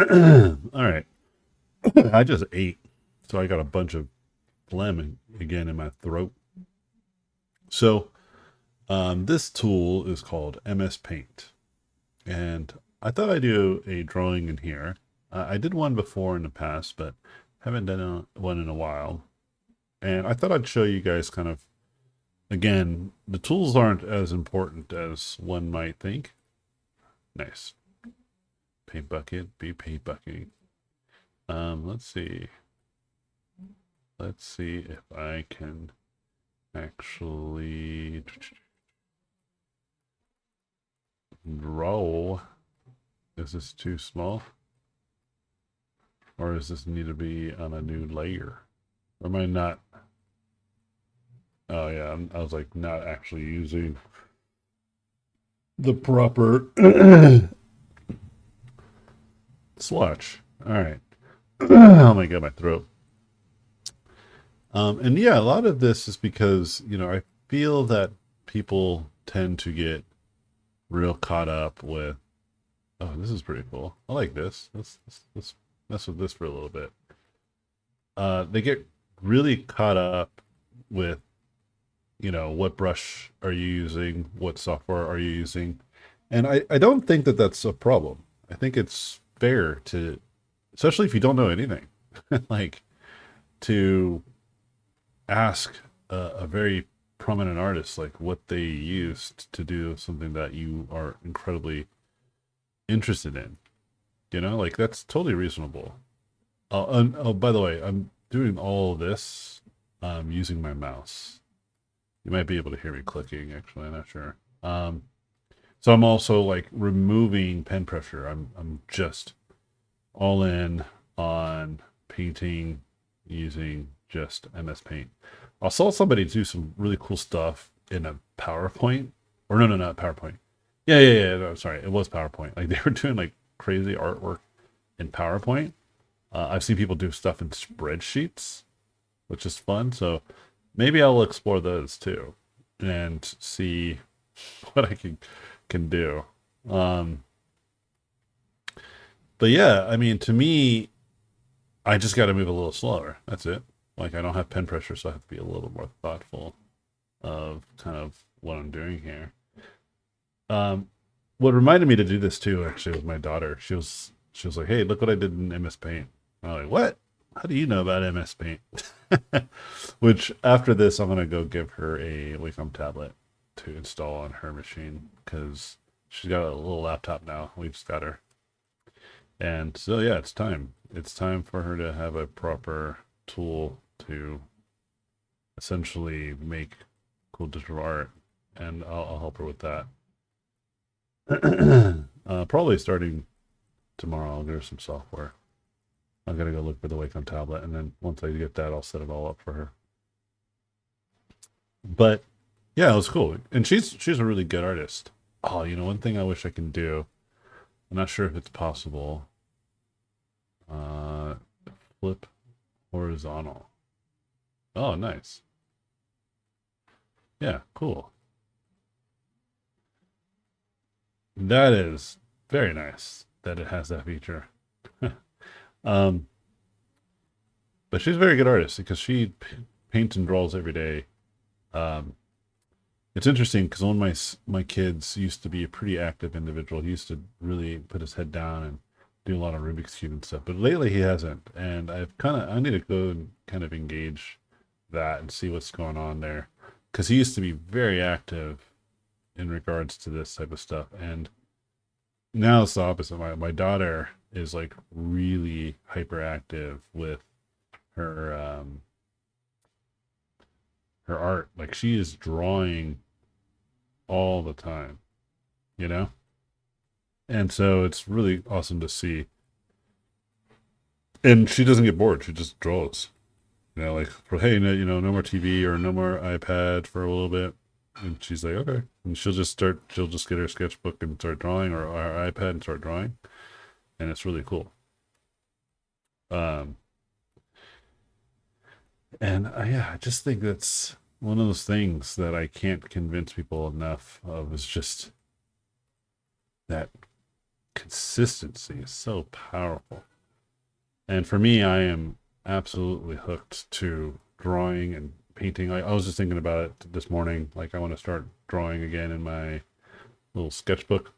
All right. I just ate, so I got a bunch of phlegm again in my throat. So, this tool is called MS Paint, and I thought I'd do a drawing in here. I did one before in the past, but haven't done one in a while. And I thought I'd show you guys kind of, again, the tools aren't as important as one might think. Nice. Paint bucket, be paint bucketing. Let's see. Let's see if I can actually draw. Is this too small? Or does this need to be on a new layer? Or am I not? Oh yeah, I was like not actually using the proper swatch. All right. Oh my god, my throat. And yeah, a lot of this is because, I feel that people tend to get real caught up with, oh, this is pretty cool. I like this. Let's mess with this for a little bit. They get really caught up with, what brush are you using? What software are you using? And I don't think that that's a problem. I think it's fair to, especially if you don't know anything, like to ask a very prominent artist like what they used to do something that you are incredibly interested in. Like that's totally reasonable. Oh, by the way, I'm doing all of this using my mouse. You might be able to hear me clicking. Actually, I'm not sure. So I'm also like removing pen pressure. I'm just all in on painting using just MS Paint. I saw somebody do some really cool stuff in a PowerPoint, or no, not PowerPoint. Yeah. No, sorry, it was PowerPoint. Like they were doing like crazy artwork in PowerPoint. I've seen people do stuff in spreadsheets, which is fun. So maybe I'll explore those too and see what I can do. Um, but yeah, I mean, to me, I just got to move a little slower. That's it. Like I don't have pen pressure, so I have to be a little more thoughtful of kind of what I'm doing here. Um, what reminded me to do this too, actually, was my daughter. She was like, "Hey, look what I did in MS Paint." I'm like, "What? How do you know about MS Paint?" Which after this, I'm gonna go give her a Wacom tablet to install on her machine because she's got a little laptop now. We just got her, and so yeah, it's time. It's time for her to have a proper tool to essentially make cool digital art, and I'll help her with that. Probably starting tomorrow, I'll get her some software. I'm gonna go look for the Wacom tablet, and then once I get that, I'll set it all up for her. But yeah, it was cool, and she's a really good artist. Oh, one thing I wish I can do. I'm not sure if it's possible. Uh, Flip horizontal. Oh, nice. Yeah, cool. That is very nice that it has that feature. um, but she's a very good artist because she paints and draws every day. Um, it's interesting because one of my kids used to be a pretty active individual. He used to really put his head down and do a lot of Rubik's cube and stuff. But lately he hasn't, and I need to go and kind of engage that and see what's going on there because he used to be very active in regards to this type of stuff, and now it's the opposite. My daughter is like really hyperactive with her her art. Like she is drawing all the time, you know? And so it's really awesome to see. And she doesn't get bored. She just draws. Like hey, no, no more TV or no more iPad for a little bit. And she's like, okay. And she'll just get her sketchbook and start drawing, or her iPad and start drawing. And it's really cool. Um, and yeah, I just think that's one of those things that I can't convince people enough of is just that consistency is so powerful. And for me, I am absolutely hooked to drawing and painting. I was just thinking about it this morning. Like, I want to start drawing again in my little sketchbook.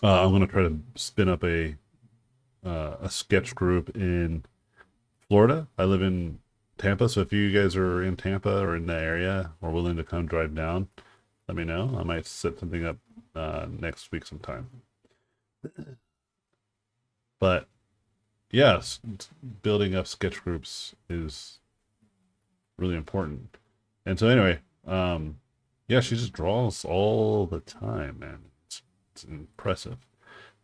I'm going to try to spin up a sketch group in Florida. I live in Tampa, so if you guys are in Tampa or in the area or willing to come drive down, let me know. I might set something up next week sometime. But yes, building up sketch groups is really important. And so anyway, yeah, she just draws all the time, man. It's impressive.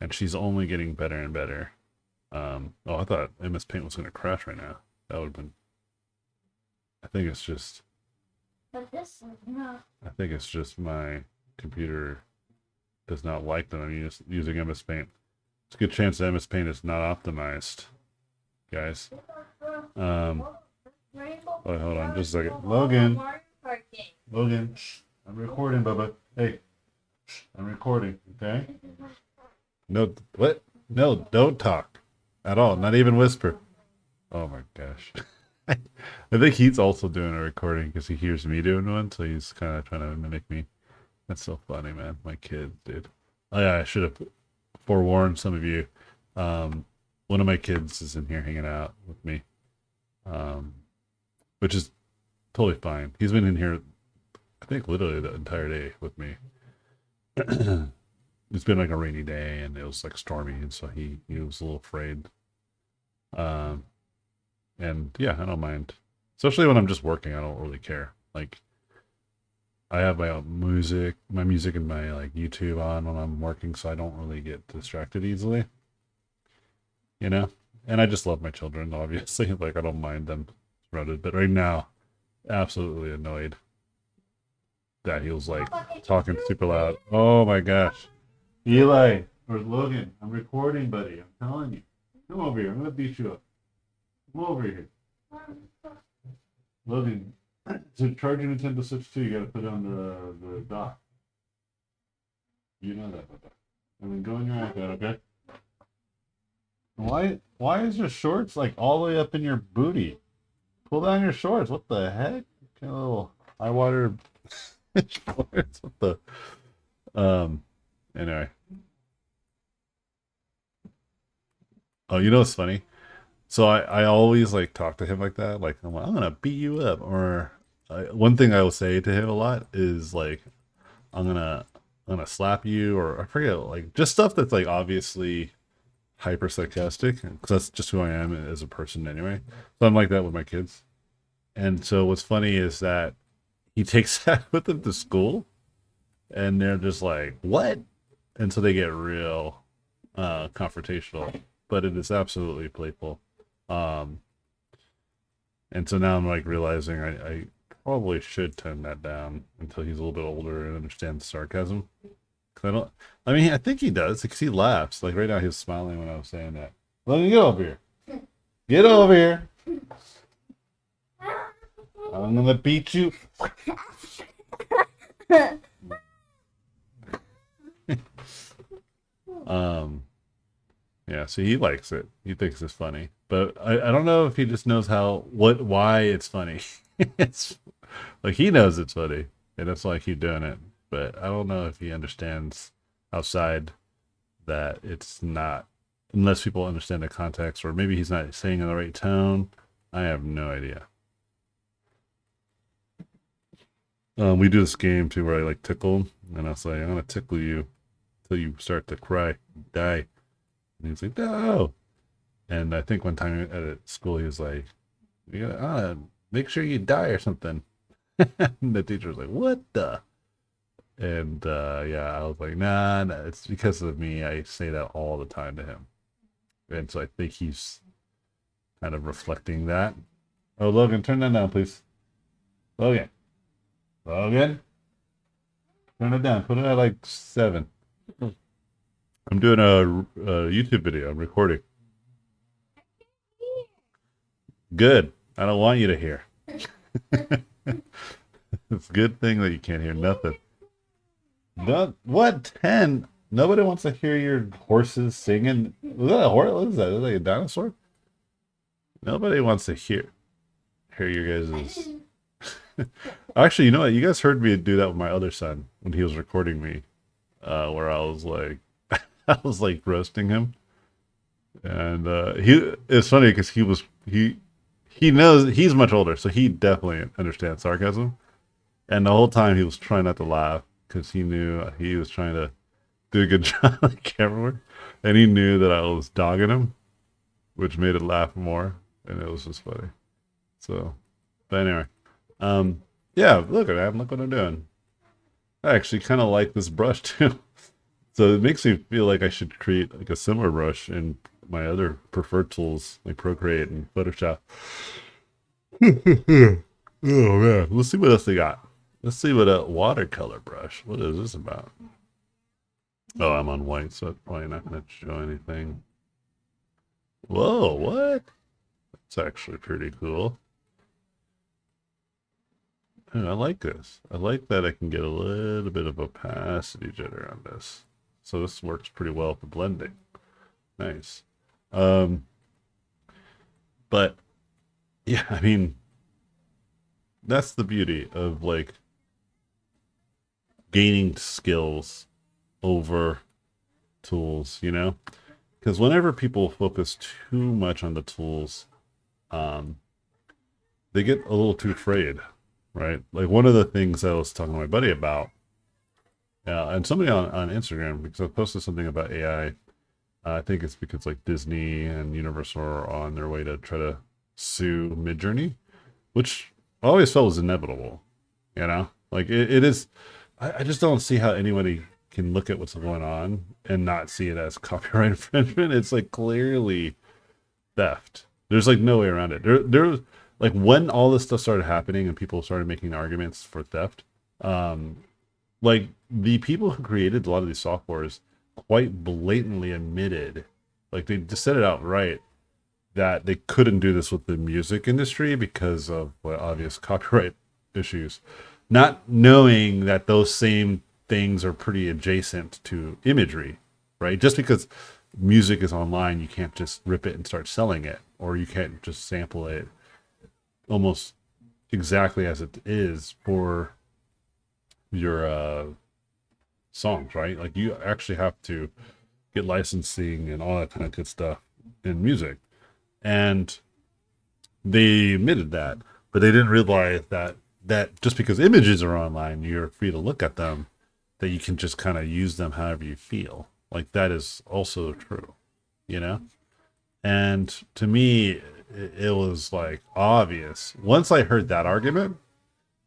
And she's only getting better and better. Oh, I thought MS Paint was going to crash right now. That would have been. I think it's just. But this is not. I think it's just my computer does not like that I'm using MS Paint. It's a good chance that MS Paint is not optimized, guys. Oh, hold on, just a second. Logan, I'm recording, Bubba. Hey, I'm recording. Okay. No, what? No, don't talk at all. Not even whisper. Oh my gosh. I think he's also doing a recording because he hears me doing one, so he's kind of trying to mimic me. That's so funny, man. My kid, dude. Oh yeah, I should have forewarned some of you. One of my kids is in here hanging out with me, which is totally fine. He's been in here, I think, literally the entire day with me. It's been like a rainy day and it was like stormy, and so he was a little afraid. And yeah, I don't mind, especially when I'm just working. I don't really care. Like, I have my music and my like YouTube on when I'm working, so I don't really get distracted easily. You know, and I just love my children, obviously. Like, I don't mind them surrounded, but right now, absolutely annoyed that he was like talking super loud. Oh my gosh, Eli or Logan, I'm recording, buddy. I'm telling you, come over here. I'm gonna beat you up. Come over here, Logan. To charge your Nintendo Switch 2, you gotta put it on the dock. You know that, Papa. And then go on your iPad, okay? Why is your shorts like all the way up in your booty? Pull down your shorts. What the heck? Kind of little eye water shorts. What the anyway. Oh, you know what's funny? So I always like talk to him like that. Like, I'm like, I'm gonna beat you up. Or one thing I will say to him a lot is like, I'm gonna slap you, or I forget, like just stuff that's like obviously hyper sarcastic, because that's just who I am as a person anyway. So I'm like that with my kids. And so what's funny is that he takes that with him to school, and they're just like, "What?" And so they get real confrontational, but it is absolutely playful. Um, and so now I'm like realizing I probably should tone that down until he's a little bit older and understands sarcasm. Cause I mean, I think he does because he laughs. Like right now, he was smiling when I was saying that. Let me get over here. Get over here. I'm gonna beat you. Yeah, so he likes it. He thinks it's funny. But I don't know if he just knows why it's funny. It's like he knows it's funny, and that's why I keep doing it. But I don't know if he understands outside that it's not, unless people understand the context, or maybe he's not saying in the right tone. I have no idea. We do this game too where I like tickle him, and I was like, I'm gonna tickle you till you start to cry, die. And he's like, no. And I think one time at school he was like, "You gotta make sure you die or something." And the teacher was like, "What the?" And yeah, I was like, nah, it's because of me. I say that all the time to him. And so I think he's kind of reflecting that. Oh, Logan, turn that down, please. Logan. Logan. Turn it down. Put it at like 7. I'm doing a YouTube video. I'm recording. Good. I don't want you to hear. It's a good thing that you can't hear nothing. What? 10? Nobody wants to hear your horses singing. Was that a horse? What is that? Is that like a dinosaur? Nobody wants to hear your I guys's. didn't. Actually, you know what? You guys heard me do that with my other son when he was recording me, where I was like, I was like roasting him, and he. It's funny because he knows he's much older, so he definitely understands sarcasm. And the whole time he was trying not to laugh because he knew he was trying to do a good job on the camera work, and he knew that I was dogging him, which made it laugh more, and it was just funny. So, but anyway, um, yeah, look at that. Look what I'm doing. I actually kind of like this brush too. So it makes me feel like I should create like a similar brush in my other preferred tools like Procreate and Photoshop. Oh man, let's see what else they got. Let's see what a watercolor brush. What is this about? Oh, I'm on white, so it's probably not going to show anything. Whoa, what? It's actually pretty cool. Oh, I like this. I like that I can get a little bit of opacity jitter on this. So this works pretty well for blending. Nice. Um, but yeah, I mean, that's the beauty of like gaining skills over tools, you know? Because whenever people focus too much on the tools, um, they get a little too afraid, right? Like one of the things I was talking to my buddy about, and somebody on Instagram, because I posted something about AI. I think it's because like Disney and Universal are on their way to try to sue Midjourney, which I always felt was inevitable. You know, like it is. I just don't see how anybody can look at what's going on and not see it as copyright infringement. It's like clearly theft. There's like no way around it. There, like when all this stuff started happening and people started making arguments for theft, um, like the people who created a lot of these softwares quite blatantly admitted, like they just said it outright, that they couldn't do this with the music industry because of well, obvious copyright issues, not knowing that those same things are pretty adjacent to imagery, right? Just because music is online, you can't just rip it and start selling it, or you can't just sample it almost exactly as it is for your songs, right? Like you actually have to get licensing and all that kind of good stuff in music. And they admitted that, but they didn't realize that just because images are online, you're free to look at them, that you can just kind of use them however you feel. Like that is also true, you know? And to me, it was like obvious once I heard that argument.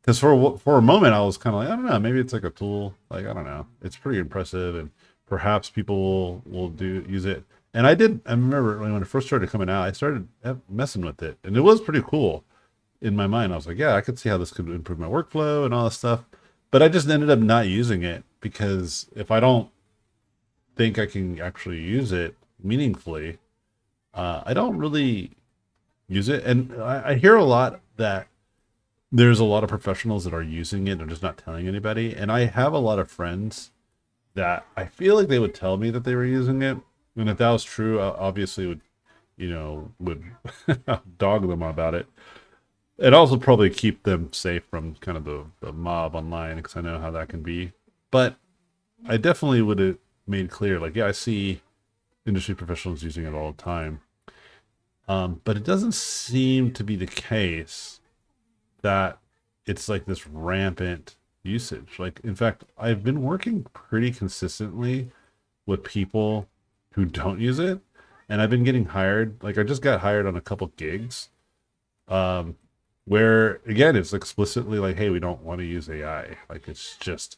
Because for a moment I was kind of like, I don't know, maybe it's like a tool. Like I don't know, it's pretty impressive, and perhaps people will do use it. And I did. I remember when it first started coming out, I started messing with it, and it was pretty cool. In my mind, I was like, yeah, I could see how this could improve my workflow and all this stuff. But I just ended up not using it because if I don't think I can actually use it meaningfully, I don't really use it. And I hear a lot that there's a lot of professionals that are using it and just not telling anybody. And I have a lot of friends that I feel like they would tell me that they were using it. And if that was true, I obviously would, would dog them about it. It also probably keep them safe from kind of the mob online because I know how that can be. But I definitely would have made clear, like, yeah, I see industry professionals using it all the time. But it doesn't seem to be the case that it's like this rampant usage. Like, in fact, I've been working pretty consistently with people who don't use it, and I've been getting hired. Like, I just got hired on a couple gigs, um, where again, it's explicitly like, hey, we don't want to use AI. Like, it's just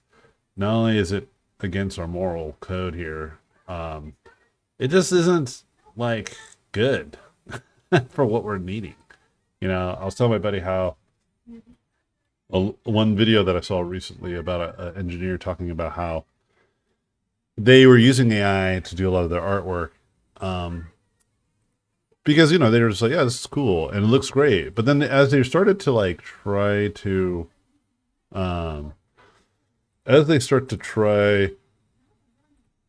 not only is it against our moral code here, it just isn't like good for what we're needing. I was telling my buddy how one video that I saw recently about an engineer talking about how they were using AI to do a lot of their artwork, um, because they were just like, yeah, this is cool and it looks great. But then as they started to like try to, um, as they start to try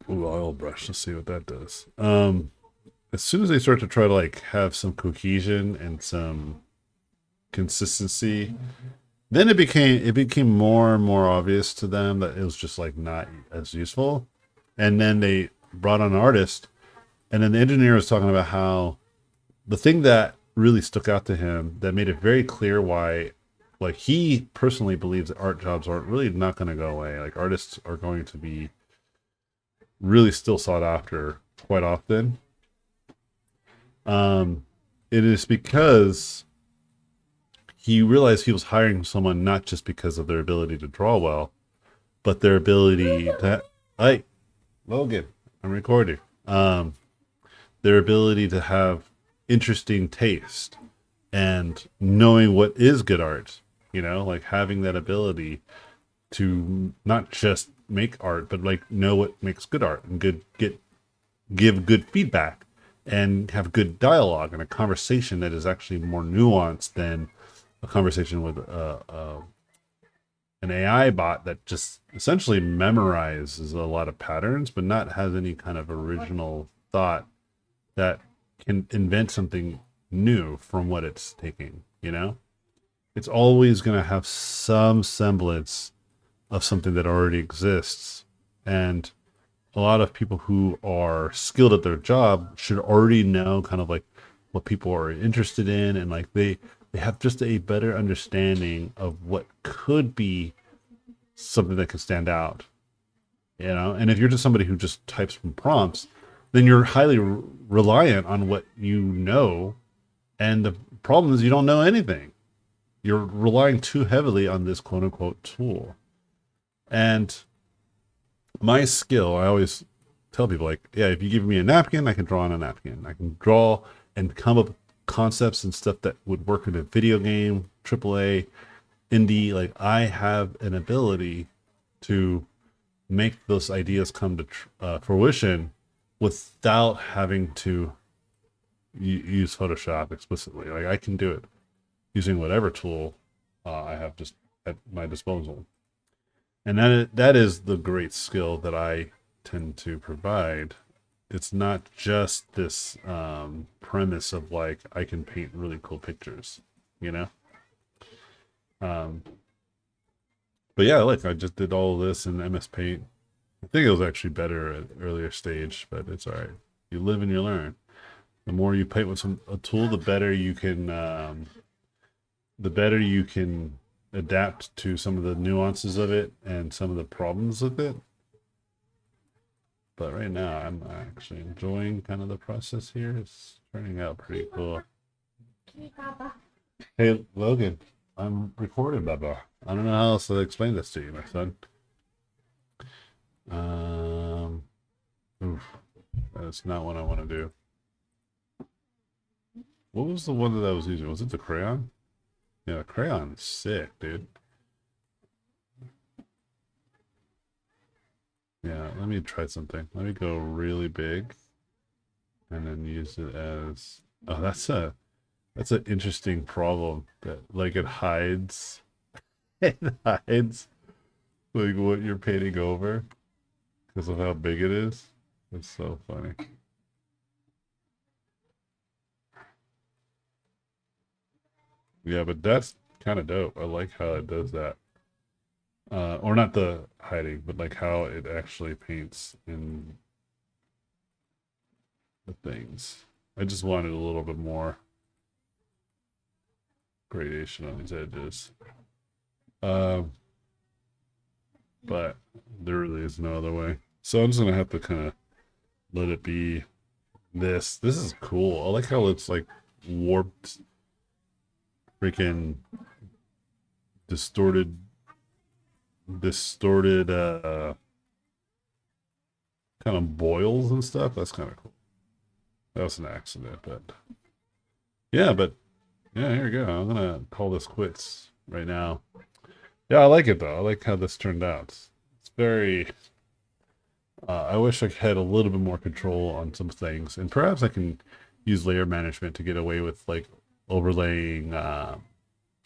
Ooh, oil brush. Let's see what that does. As soon as they start to try to like have some cohesion and some consistency, then it became more and more obvious to them that it was just like not as useful. And then they brought on an artist, and then the engineer was talking about how the thing that really stuck out to him that made it very clear why, like, he personally believes that art jobs are really not going to go away. Like, artists are going to be really still sought after quite often. um it is because he realized he was hiring someone not just because of their ability to draw well, but their ability to, hey, Logan, I'm recording. Their ability to have interesting taste and knowing what is good art, like having that ability to not just make art, but like know what makes good art and give good feedback and have good dialogue and a conversation that is actually more nuanced than a conversation with an AI bot that just essentially memorizes a lot of patterns, but not has any kind of original thought that can invent something new from what it's taking. It's always going to have some semblance of something that already exists. And a lot of people who are skilled at their job should already know kind of like what people are interested in, and like they have just a better understanding of what could be something that can stand out. And if you're just somebody who just types from prompts, then you're highly reliant on what you know, and the problem is you don't know anything. You're relying too heavily on this quote unquote tool. And my skill, I always tell people, like, yeah, if you give me a napkin, I can draw on a napkin. I can draw and come up with concepts and stuff that would work in a video game, AAA, indie. Like, I have an ability to make those ideas come to fruition without having to use Photoshop explicitly. Like, I can do it using whatever tool I have just at my disposal. And that is the great skill that I tend to provide. It's not just this premise of like I can paint really cool pictures, you know. Um, but yeah, like I just did all of this in MS Paint. I think it was actually better at an earlier stage, but it's all right. You live and you learn. The more you paint with a tool, the better you can adapt to some of the nuances of it and some of the problems with it. But right now, I'm actually enjoying kind of the process here. It's turning out pretty cool. Hey, Logan, I'm recording, Baba. I don't know how else to explain this to you, my son. Um, oof, that's not what I want to do. What was the one that I was using? Was it the crayon? Yeah, the crayon is sick, dude. Yeah, let me try something. Let me go really big and then use it as, oh, that's an interesting problem that like it hides it hides like what you're painting over because of how big it is. It's so funny. Yeah, but that's kind of dope. I like how it does that. Or not the hiding, but like how it actually paints in the things. I just wanted a little bit more gradation on these edges. Um, but there really is no other way. So I'm just gonna have to kind of let it be this. This is cool. I like how it's like warped, freaking distorted kind of boils and stuff. That's kind of cool. That was an accident, but yeah, here we go. I'm gonna call this quits right now. Yeah, I like it though. I like how this turned out. It's very. I wish I had a little bit more control on some things, and perhaps I can use layer management to get away with like overlaying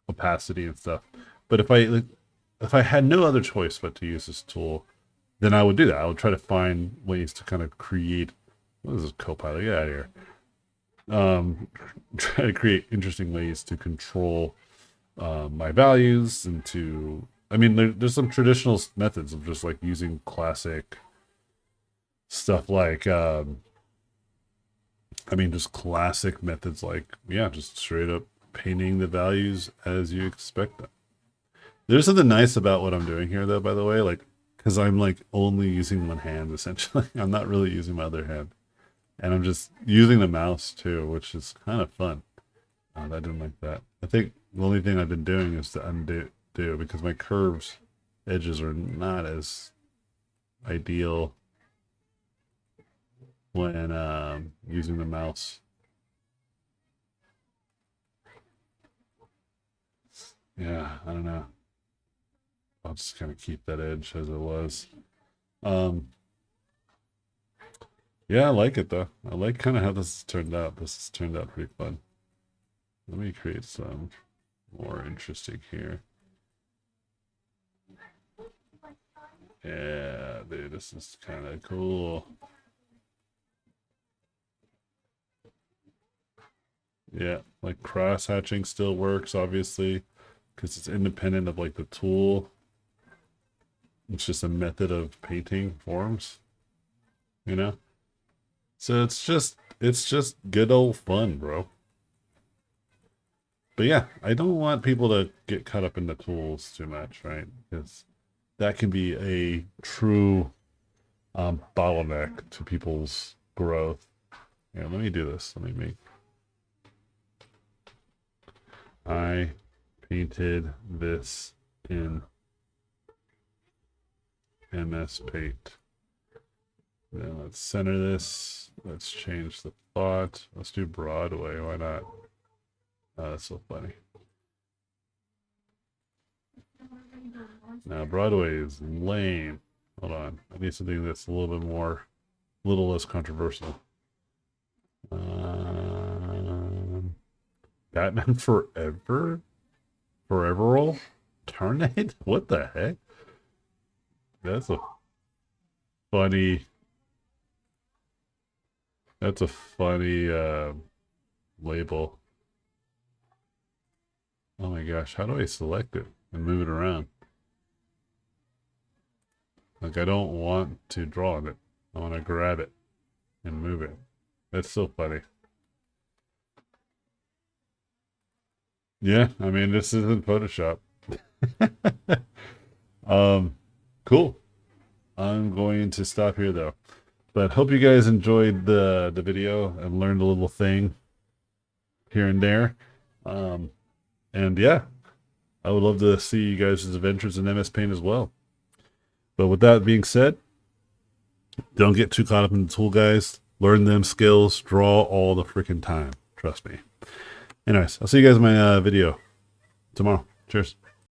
opacity and stuff. But if I had no other choice but to use this tool, then I would do that. I would try to find ways to kind of create. What is this Copilot? Get out of here. Try to create interesting ways to control my values and to. I mean, there's some traditional methods of just like using classic stuff like. I mean, just classic methods like yeah, just straight up painting the values as you expect them. There's something nice about what I'm doing here, though. By the way, like because I'm like only using one hand essentially. I'm not really using my other hand. And I'm just using the mouse too, which is kind of fun. I didn't like that. I think the only thing I've been doing is to undo because my curves edges are not as ideal when using the mouse. Yeah, I don't know. I'll just kind of keep that edge as it was. Yeah, I like it though. I like kind of how this has turned out. This has turned out pretty fun. Let me create some more interesting here. Yeah, dude, this is kind of cool. Yeah, like cross hatching still works, obviously, because it's independent of like the tool. It's just a method of painting forms, you know? So it's just good old fun, bro. But yeah, I don't want people to get caught up in the tools too much, right? Because that can be a true bottleneck to people's growth. Yeah, let me do this. Let me make. I painted this in MS Paint. Then let's center this. Let's change the font. Let's do Broadway. Why not? Oh, that's so funny. Now Broadway is lame. Hold on. I need something that's a little bit more, a little less controversial. Batman Forever? Foreverall? Tarnate? What the heck? That's a funny. That's a funny label. Oh my gosh, how do I select it and move it around? Like I don't want to draw on it. I want to grab it and move it. That's so funny. Yeah, I mean this isn't Photoshop. Cool. I'm going to stop here though. But hope you guys enjoyed the video and learned a little thing here and there. And yeah, I would love to see you guys' adventures in MS Paint as well. But with that being said, don't get too caught up in the tool, guys. Learn them skills. Draw all the freaking time. Trust me. Anyways, I'll see you guys in my video tomorrow. Cheers.